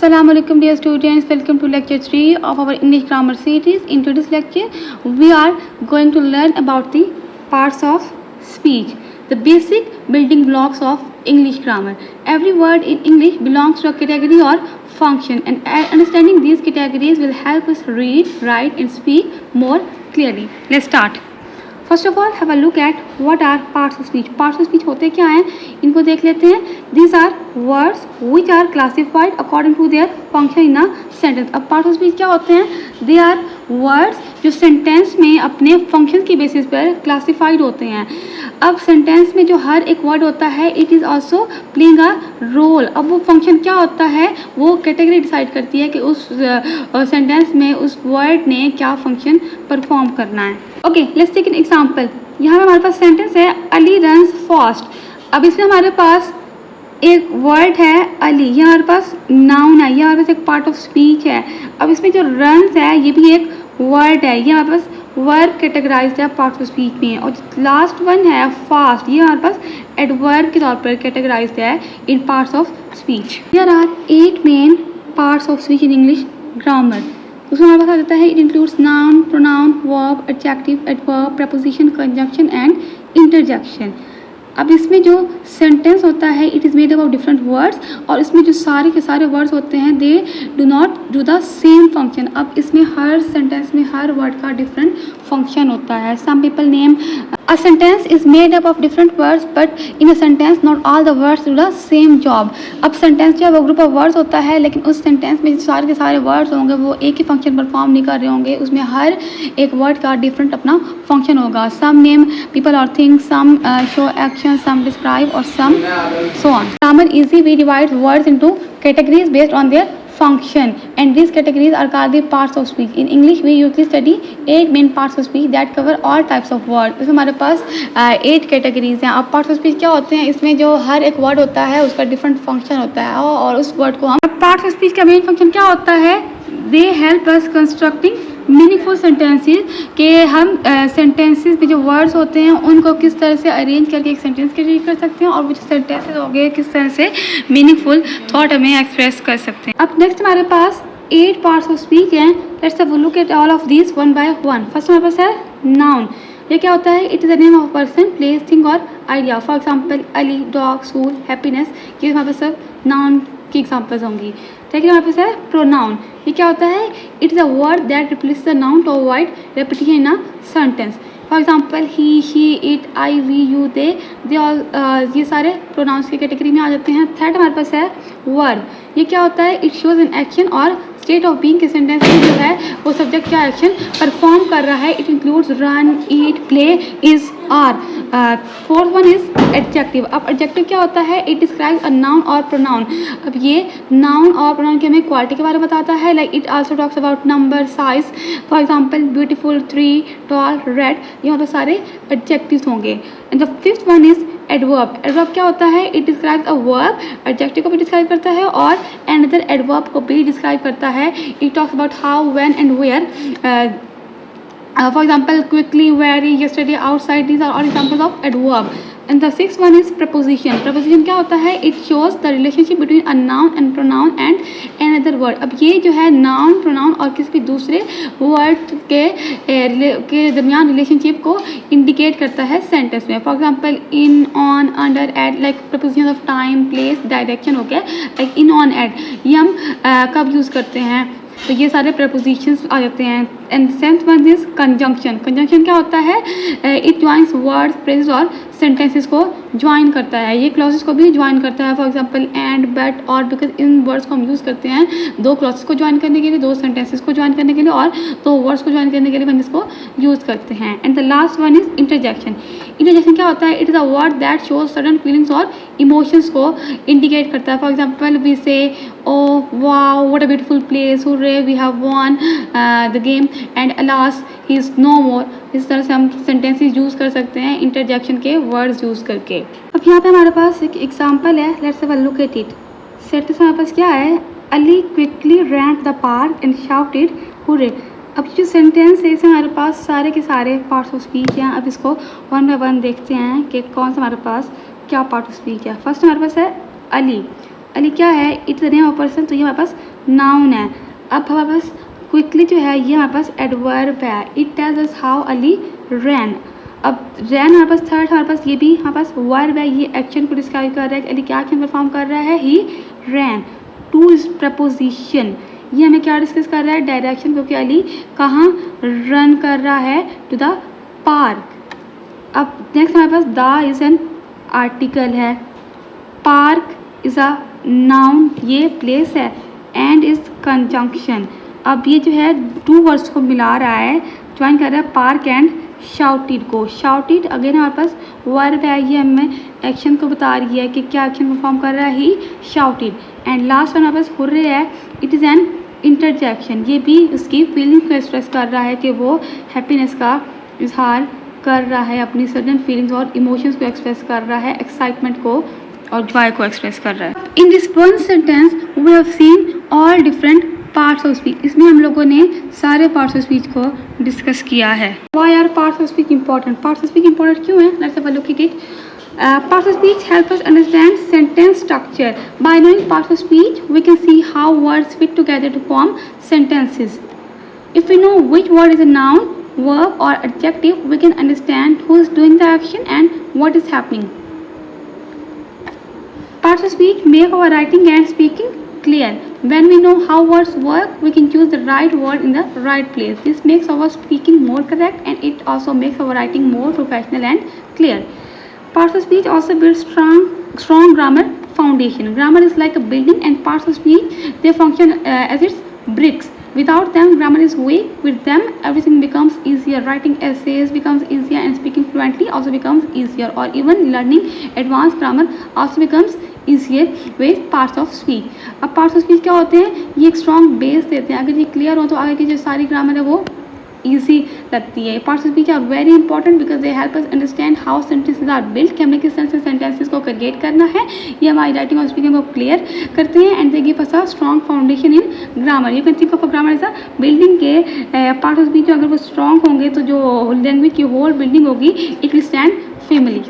Assalamualaikum dear students, welcome to lecture 3 of our English grammar series. In today's lecture, we are going to learn about the parts of speech, the basic building blocks of English grammar. Every word in English belongs to a category or function, and understanding these categories will help us read, write and speak more clearly. Let's start. First of all have a look at what are parts of speech. Parts of speech होते क्या हैं, इनको देख लेते हैं. These are words which are classified according to their function in a sentence. अब parts of speech क्या होते हैं? दे आर वर्ड्स जो सेंटेंस में अपने फंक्शन की बेसिस पर क्लासिफाइड होते हैं. अब सेंटेंस में जो हर एक वर्ड होता है it is also playing a role. अब वो फंक्शन क्या होता है, वो कैटेगरी डिसाइड करती है कि उस सेंटेंस में उस वर्ड ने क्या फंक्शन परफॉर्म करना है. Okay, let's take an example. यहाँ हमारे पास सेंटेंस है अली रन्स फास्ट. अब इसमें हमारे पास एक वर्ड है अली, ये हमारे पास नाउन है, ये हमारे पास एक पार्ट ऑफ स्पीच है. अब इसमें जो रन्स है ये भी एक वर्ड है, ये हमारे पास वर्ब कैटेगराइज्ड है पार्ट ऑफ स्पीच में. और लास्ट वन है फास्ट, ये हमारे पास एडवर्ब के तौर पर कैटेगराइज्ड है in parts of speech. There are 8 main parts of speech in English grammar. उसमें हमारे पास आ जाता है it includes noun, pronoun, verb, adjective, adverb, preposition, conjunction and interjection. अब इसमें जो सेंटेंस होता है it is made up of different words, और इसमें जो सारे के सारे वर्ड्स होते हैं they do not do the same function. अब इसमें हर सेंटेंस में हर वर्ड का डिफरेंट फंक्शन होता है. Some people name a sentence is made up of different words but in a sentence not all the words do the same job. अब sentence जो है वो ग्रुप ऑफ वर्ड्स होता है, लेकिन उस सेंटेंस में सारे के सारे वर्ड्स होंगे वो एक ही फंक्शन परफॉर्म नहीं कर रहे होंगे. उसमें हर एक वर्ड का डिफरेंट अपना फंक्शन होगा. सम नेम पीपल और things, some show action, some describe or some so on. Grammar easy we divide words into categories based on their function, and these categories are called the parts of speech. In English we usually study 8 main parts of speech that cover all types of words. इसमें हमारे पास 8 categories हैं. अब parts of speech क्या होते हैं, इसमें जो हर एक word होता है उसका different function होता है, और उस word को हम parts of speech का main function क्या होता है, they help us constructing meaningful sentences के हम सेंटेंसेस में जो वर्ड्स होते हैं उनको किस तरह से अरेंज करके एक सेंटेंस क्रिएट कर सकते हैं, और वो जो सेंटेंसेस हो गए किस तरह से मीनिंगफुल थॉट हमें एक्सप्रेस कर सकते हैं. अब नेक्स्ट हमारे पास 8 पार्ट्स ऑफ स्पीच हैं. Let's have a look at all of these one by one. First हमारे पास है नाउन. ये क्या होता है, it is the name of person, place, thing और idea. For example Ali, dog, school, happiness, ये हमारे पास सब नाउन की एग्जाम्पल्स होंगी. लेकिन हमारे पास है प्रोनाउन. ये क्या होता है, it is a word that replace the noun to avoid repetition in a sentence. For example he, she, it, I, we, you, they all, ये सारे प्रोनाउंस की कैटेगरी में आ जाते हैं. थर्ड हमारे पास है वर्ब. ये क्या होता है, इट शोज एन एक्शन और स्टेट ऑफ बीइंग के सेंटेंस में जो है वो सब्जेक्ट क्या एक्शन परफॉर्म कर रहा है. It includes run, eat, play, is, are. Fourth one is adjective. अब एडजेक्टिव क्या होता है, इट डिस्क्राइब्स अ नाउन और प्रोनाउन. अब ये नाउन और प्रोनाउन की हमें क्वालिटी के बारे में बताता है. Like it also talks about number, size. For example beautiful, tree, tall, red, यहाँ पर सारे एडजेक्टिव्स होंगे. And the fifth one is adverb. Adverb क्या होता है, it describes a verb, adjective को भी डिस्क्राइब करता है और अनदर एडवर्ब को भी डिस्क्राइब करता है. It talks about how, when and where. For example, quickly, very, yesterday, outside, these are all examples of adverb. And the sixth one is preposition. Preposition क्या होता है, it shows the relationship between a noun and pronoun and another word. अब ये जो है noun, pronoun और किसी भी दूसरे word के दरमियान relationship को indicate करता है sentence में. For example, in, on, under, at, like prepositions of time, place, direction. हो गया. Like in, on, at, ये हम कब यूज़ करते हैं, तो ये सारे प्रपोजिशंस आ जाते हैं. And seventh one is conjunction. Conjunction क्या होता है, इट ज्वाइंस वर्ड्स, फ्रेजेस और सेंटेंसेस को ज्वाइन करता है. ये क्लॉजेस को भी ज्वाइन करता है. फॉर एग्जांपल एंड, बट, और, बिकॉज इन वर्ड्स को हम यूज़ करते हैं 2 क्लॉजेस को ज्वाइन करने के लिए, 2 सेंटेंसेस को ज्वाइन करने के लिए और 2 वर्ड्स को ज्वाइन करने के लिए हम इसको यूज़ करते हैं. And the last one is interjection. Interjection क्या होता है, it is a word that shows sudden feelings और इमोशंस को इंडिकेट करता है. For example we say oh wow, what a beautiful place, hurray, we have won the game, and alas he is no more. इस तरह से हम sentences use कर सकते हैं इंटरजेक्शन के वर्ड्स यूज़ करके. अब यहाँ पे हमारे पास एक एग्जांपल है. Let's have a look at it. Sentence हमारे पास क्या है, Ali quickly ran to the park and shouted hurray. अब जो सेंटेंस है इसमें हमारे पास सारे के सारे पार्ट्स ऑफ स्पीच हैं. अब इसको वन बाय वन देखते हैं कि कौन सा हमारे पास क्या पार्ट ऑफ स्पीच है. फर्स्ट हमारे पास है अली. अली क्या है, it's the name of person, तो ये हमारे पास नाउन है। अब हमारे पास क्विकली जो है ये हमारे पास एडवर्ब है। It tells us how Ali ran. अब रैन हमारे पास थर्ड, हमारे पास ये भी हमारे पास वर्ब है, ये एक्शन को डिस्क्राइब कर रहा है कि अली क्या एक्शन परफॉर्म कर रहा है, ही रैन। टू इज प्रपोजिशन, ये हमें क्या डिस्कस कर रहा है, डायरेक्शन, क्योंकि अली कहाँ रन कर रहा है, टू द पार्क। अब नेक्स्ट हमारे पास द इज एन आर्टिकल है, पार्क इज अ नाउन, ये प्लेस है, एंड इज कंजंक्शन। अब ये जो है टू वर्ड्स को मिला रहा है, ज्वाइन कर रहा है पार्क एंड शाउटेड को। शाउटेड अगेन हमारे पास वर्ब है, ये हमें एक्शन को बता रही है कि क्या एक्शन परफॉर्म कर रहा है, ही शाउटेड। एंड लास्ट वन हमारे पास हुर्रे है, इट इज़ एन इंटरजेक्शन, ये भी उसकी फीलिंग्स को एक्सप्रेस कर रहा है कि वो हैप्पीनेस का इजहार कर रहा है, अपनी सडन फीलिंग्स और इमोशंस को एक्सप्रेस कर रहा है, एक्साइटमेंट को और जॉय को एक्सप्रेस कर रहा है। In this one sentence we have seen all different parts of speech, इसमें हम लोगों ने सारे पार्ट्स ऑफ स्पीच को डिस्कस किया है। Why are parts of speech important, parts of speech important क्यों है, let's have a look at it. Parts of speech help us understand sentence structure. By knowing parts of speech, we can see how words fit together to form sentences. If we know which word is a noun, verb or adjective, we can understand who is doing the action and what is happening. Parts of speech make our writing and speaking clear. When we know how words work, we can choose the right word in the right place. This makes our speaking more correct and it also makes our writing more professional and clear. Parts of speech also build strong grammar foundation. Grammar is like a building and parts of speech, they function as its bricks. Without them, grammar is weak. With them, everything becomes easier. Writing essays becomes easier and speaking fluently also becomes easier, or even learning advanced grammar also becomes easier with parts of speech. अब parts of speech क्या होते हैं, ये एक strong base देते हैं, अगर ये clear हो तो आगे की जो सारी grammar है वो ईजी लगती है। Parts of speech are very important because they help us understand how sentences are built, कि हमें किस तरह से सेंटेंसेस को क्रिएट करना है, ये हमारी राइटिंग और स्पीकिंग को क्लियर करते हैं। And they give us a strong foundation in grammar. You can think of a grammar as a building के पार्ट ऑफ स्पीच अगर वो स्ट्रॉन्ग होंगे तो जो लैंग्वेज की होल बिल्डिंग होगी इट विल स्टैंड फर्मली।